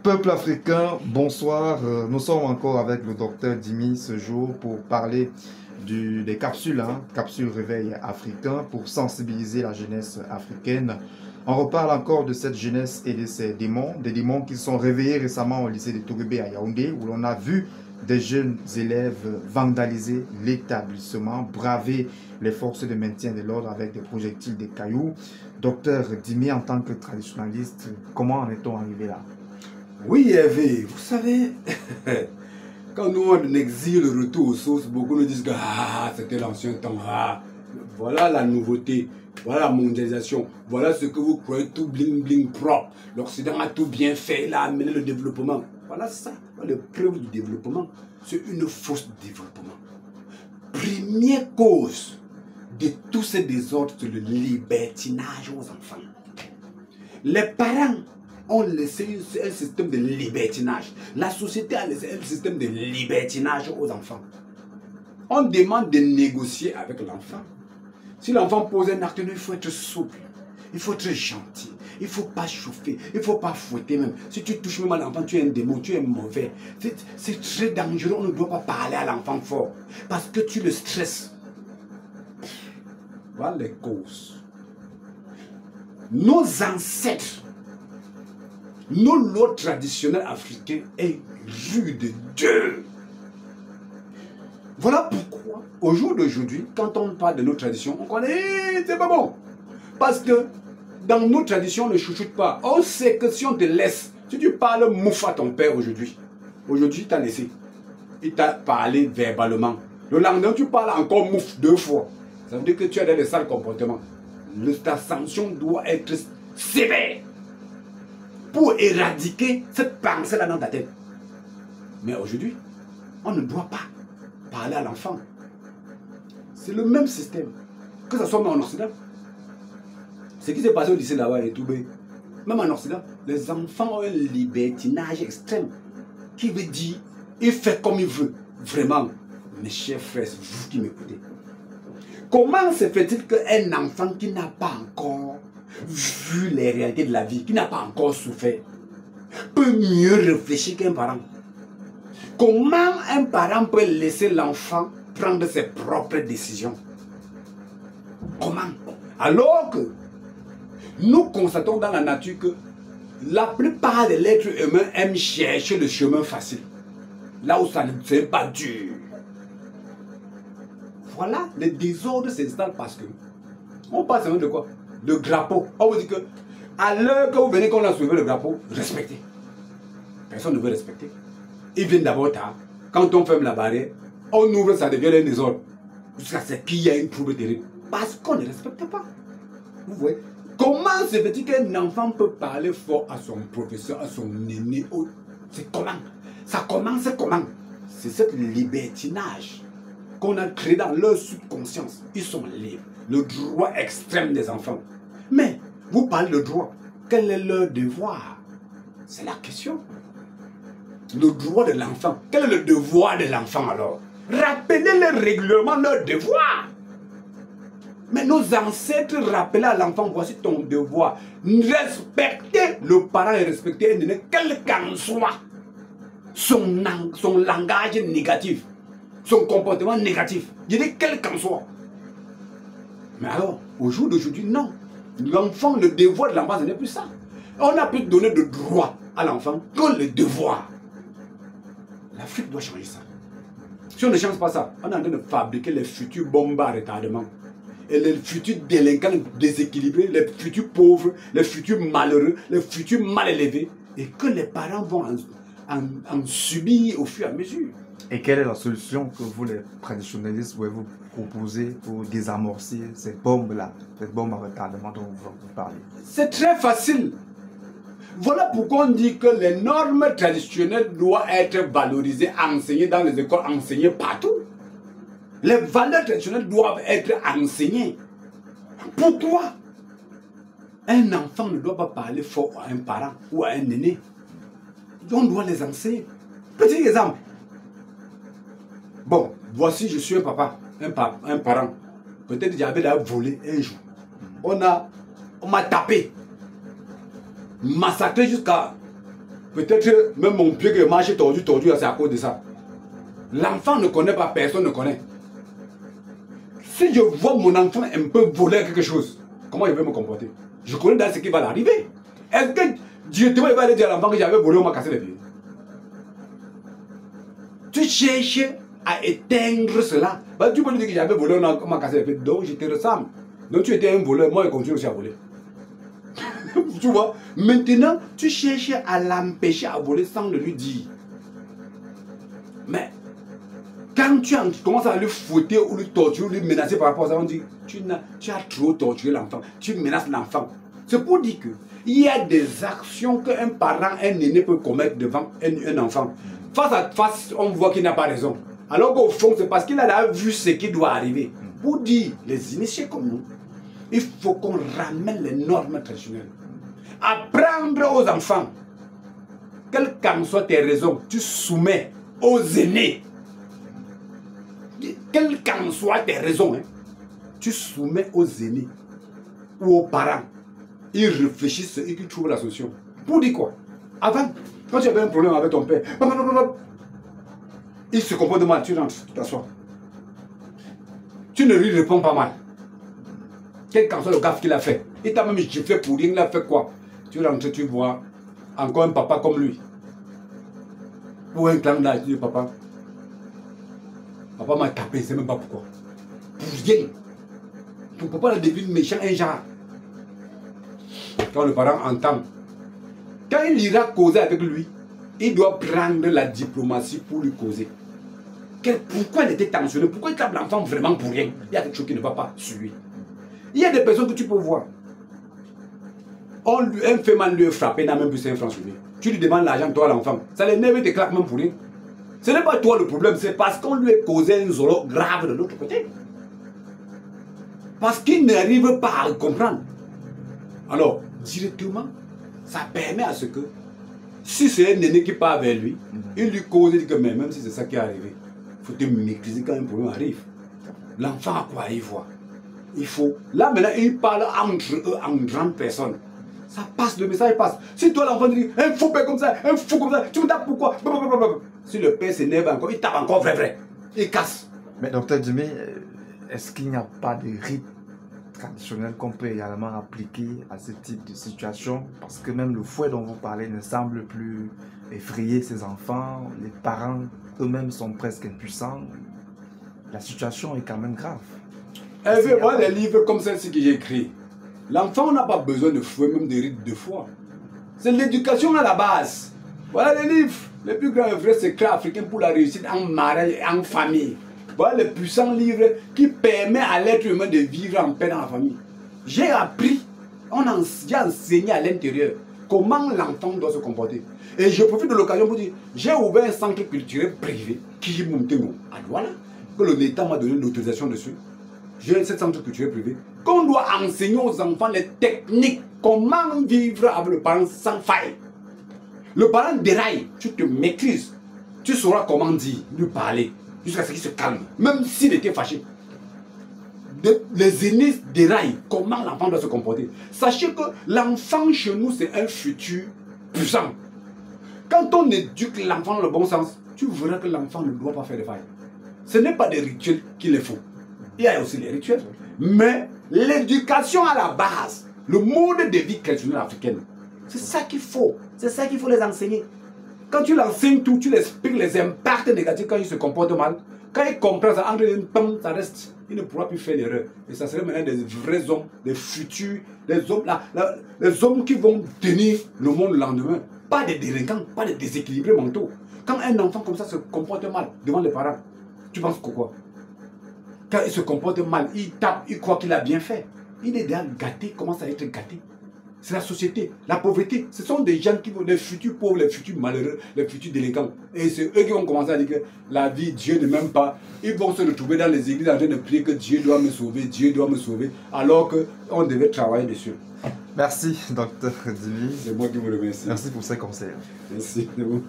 Peuple africain, bonsoir. Nous sommes encore avec le docteur Dimi ce jour pour parler des capsules, capsules réveil africain pour sensibiliser la jeunesse africaine. On reparle encore de cette jeunesse et de ces démons, des démons qui sont réveillés récemment au lycée de Tourébé à Yaoundé, où l'on a vu des jeunes élèves vandaliser l'établissement, braver les forces de maintien de l'ordre avec des projectiles, des cailloux. Docteur Dimi, en tant que traditionnaliste, comment en est-on arrivé là? Oui, Hervé, vous savez, quand nous on exile le retour aux sources, beaucoup nous disent que c'était l'ancien temps, voilà la nouveauté, voilà la mondialisation, voilà ce que vous croyez tout bling bling propre. L'Occident a tout bien fait, il a amené le développement. Voilà ça, la preuve du développement, c'est une fausse développement. Première cause de tous ces désordres, c'est le libertinage aux enfants. Les parents ont laissé un système de libertinage. La société a laissé un système de libertinage aux enfants. On demande de négocier avec l'enfant. Si l'enfant pose un acte, il faut être souple, il faut être gentil, il ne faut pas chauffer, il ne faut pas fouetter même. Si tu touches même à l'enfant, tu es un démon, tu es mauvais. C'est très dangereux, on ne doit pas parler à l'enfant fort parce que tu le stresses. Voilà les causes. Nos ancêtres, nos lois traditionnelles africaines est rude de Dieu. Voilà pourquoi, au jour d'aujourd'hui, quand on parle de nos traditions, on connaît, c'est pas bon. Parce que dans nos traditions, on ne chouchoute pas. On sait que si on te laisse, si tu parles mouf à ton père aujourd'hui, il t'a laissé. Il t'a parlé verbalement. Le lendemain, tu parles encore mouf 2 fois. Ça veut dire que tu as des sales comportements. Ta sanction doit être sévère pour éradiquer cette pensée-là dans ta tête. Mais aujourd'hui, on ne doit pas parler à l'enfant. C'est le même système. Que ce soit même en Occident. Ce qui s'est passé au lycée là-bas est tout bien. Même en Occident, les enfants ont un libertinage extrême. Qui veut dire, il fait comme il veut. Vraiment, mes chers frères, c'est vous qui m'écoutez. Comment se fait-il qu'un enfant qui n'a pas encore vu les réalités de la vie, qui n'a pas encore souffert, peut mieux réfléchir qu'un parent? Comment un parent peut laisser l'enfant prendre ses propres décisions? Comment? Alors que nous constatons dans la nature que la plupart de l'être humain aiment chercher le chemin facile, là où ça ne c'est pas dur. Voilà, le désordre s'installe parce que on passe de quoi? Le drapeau. On vous dit que à l'heure que vous venez qu'on a soulevé le drapeau, respectez. Personne ne veut respecter. Ils viennent d'abord tard. Quand on ferme la barrière, on ouvre, ça devient un désordre. Jusqu'à ce qu'il y ait un trouble terrible. Parce qu'on ne respecte pas. Vous voyez? Comment se fait-il qu'un enfant peut parler fort à son professeur, à son aîné? C'est comment? Ça commence comment? C'est ce libertinage qu'on a créé dans leur subconscience. Ils sont libres. Le droit extrême des enfants. Mais, vous parlez de droit. Quel est leur devoir? C'est la question. Le droit de l'enfant. Quel est le devoir de l'enfant alors? Rappelez-les régulièrement leur devoir. Mais nos ancêtres rappelaient à l'enfant, voici ton devoir. Respecter le parent et respecter un aîné, quel qu'en soit son langage négatif, son comportement négatif. Je dis quel qu'en soit. Mais alors, au jour d'aujourd'hui, non. L'enfant, le devoir de l'enfant, ce n'est plus ça. On a pu donner de droit à l'enfant que le devoir. L'Afrique doit changer ça. Si on ne change pas ça, on est en train de fabriquer les futurs bombes à retardement. Et les futurs délinquants déséquilibrés, les futurs pauvres, les futurs malheureux, les futurs mal élevés. Et que les parents vont en subir au fur et à mesure. Et quelle est la solution que vous, les traditionnalistes, pouvez vous proposer pour désamorcer cette bombe-là, cette bombe à retardement dont vous parlez? C'est très facile. Voilà pourquoi on dit que les normes traditionnelles doivent être valorisées, enseignées dans les écoles, enseignées partout. Les valeurs traditionnelles doivent être enseignées. Pourquoi? Un enfant ne doit pas parler fort à un parent ou à un aîné. On doit les enseigner. Petit exemple. Bon, voici, je suis un papa, un parent. Peut-être j'avais volé un jour. On m'a tapé, massacré jusqu'à Peut-être même mon pied qui marche tordu, c'est à cause de ça. L'enfant ne connaît pas, personne ne connaît. Si je vois mon enfant un peu voler quelque chose, comment il va me comporter? Je connais dans ce qui va l'arriver. Est-ce que directement il va aller dire à l'enfant que j'avais volé, on m'a cassé les pieds? Tu cherches à éteindre cela. Bah, tu peux lui dire que j'avais volé, on m'a cassé les pieds. Donc je te ressemble. Donc tu étais un voleur, moi je continue aussi à voler. Tu vois? Maintenant, tu cherches à l'empêcher à voler sans le lui dire. Mais quand tu commences à lui fouetter ou lui torturer ou lui menacer par rapport à ça, on dit tu as trop torturé l'enfant, tu menaces l'enfant. C'est pour dire qu'il y a des actions qu'un parent, un aîné peut commettre devant un enfant. Face à face, on voit qu'il n'a pas raison. Alors qu'au fond, c'est parce qu'il a vu ce qui doit arriver. Pour dire, les initiés comme nous, il faut qu'on ramène les normes traditionnelles. Apprendre aux enfants, quelles qu'en soient tes raisons, tu soumets aux aînés. Quelles qu'en soient tes raisons, hein, tu soumets aux aînés ou aux parents. Ils réfléchissent et ils trouvent la solution. Pour dire quoi? Avant, quand tu avais un problème avec ton père, il se comporte mal, tu rentres, tu t'assois. Tu ne lui réponds pas mal. Quel qu'en soit le gaffe qu'il a fait. Il t'a même giflé pour rien, il a fait quoi? Tu rentres, tu vois encore un papa comme lui. Ou un clan d'âge, tu dis papa. Papa m'a tapé, je ne sais même pas pourquoi. Pour rien. Ton papa devenu méchant, un genre. Quand le parent entend, quand il ira causer avec lui, il doit prendre la diplomatie pour lui causer. Pourquoi il était tensionné? Pourquoi il tape l'enfant vraiment pour rien? Il y a quelque chose qui ne va pas sur lui. Il y a des personnes que tu peux voir. Un fait mal lui frapper, n'a même plus 5 francs sur lui. Tu lui demandes l'argent, toi l'enfant. Ça l'énerve, il te claque même pour rien. Ce n'est pas toi le problème, c'est parce qu'on lui a causé un zolo grave de l'autre côté. Parce qu'il n'arrive pas à comprendre. Alors, directement, ça permet à ce que, si c'est un aîné qui part vers lui, il lui cause, il dit que même si c'est ça qui est arrivé, il faut te maîtriser quand un problème arrive. L'enfant a quoi il voit? Il faut. Là maintenant, il parle entre eux en grande personne. Ça passe, le message passe. Si toi l'enfant dit un fou père comme ça, un fou comme ça, tu me tapes pourquoi? Si le père s'énerve encore, il tape encore vrai. Il casse. Mais docteur Djimi, est-ce qu'il n'y a pas de rites traditionnels qu'on peut également appliquer à ce type de situation? Parce que même le fouet dont vous parlez ne semble plus effrayer ses enfants. Les parents eux-mêmes sont presque impuissants. La situation est quand même grave. Elle veut voir les livres comme celle-ci que j'ai écrit. L'enfant n'a pas besoin de fouet, même de rites de foi. C'est l'éducation à la base. Voilà les livres. Les plus grands vrais secrets africains pour la réussite en mariage et en famille. Voilà les puissants livres qui permettent à l'être humain de vivre en paix dans la famille. J'ai appris, j'ai enseigné à l'intérieur comment l'enfant doit se comporter. Et je profite de l'occasion pour dire, j'ai ouvert un centre culturel privé qui est monté à Douala, que l'État m'a donné l'autorisation dessus. J'ai ce centre culturel privé qu'on doit enseigner aux enfants les techniques, comment vivre avec le parent sans faille. Le parent déraille, tu te maîtrises, tu sauras comment dire, lui parler, jusqu'à ce qu'il se calme, même s'il était fâché. Les aînés déraillent, comment l'enfant doit se comporter. Sachez que l'enfant chez nous, c'est un futur puissant. Quand on éduque l'enfant dans le bon sens, tu verras que l'enfant ne doit pas faire de faille. Ce n'est pas des rituels qu'il faut. Il y a aussi les rituels. Mais l'éducation à la base, le mode de vie traditionnel africain, c'est ça qu'il faut. C'est ça qu'il faut les enseigner. Quand tu l'enseignes tout, tu l'expliques les impacts négatifs quand il se comporte mal. Quand il comprend ça, entre les pommes, ça reste. Il ne pourra plus faire l'erreur. Et ça serait maintenant des vrais hommes, des futurs, des hommes, les hommes qui vont tenir le monde le lendemain. Pas des délinquants, pas des déséquilibrés mentaux. Quand un enfant comme ça se comporte mal devant les parents, tu penses que quoi? Quand il se comporte mal, il tape, il croit qu'il a bien fait. Il est déjà gâté, commence à être gâté. C'est la société, la pauvreté. Ce sont des gens qui vont, les futurs pauvres, les futurs malheureux, les futurs délinquants. Et c'est eux qui vont commencer à dire que la vie, Dieu ne m'aime pas. Ils vont se retrouver dans les églises en train de prier que Dieu doit me sauver, Dieu doit me sauver, alors qu'on devait travailler dessus. Merci, docteur Djimi. C'est moi qui vous remercie. Merci pour ces conseils. Merci de vous.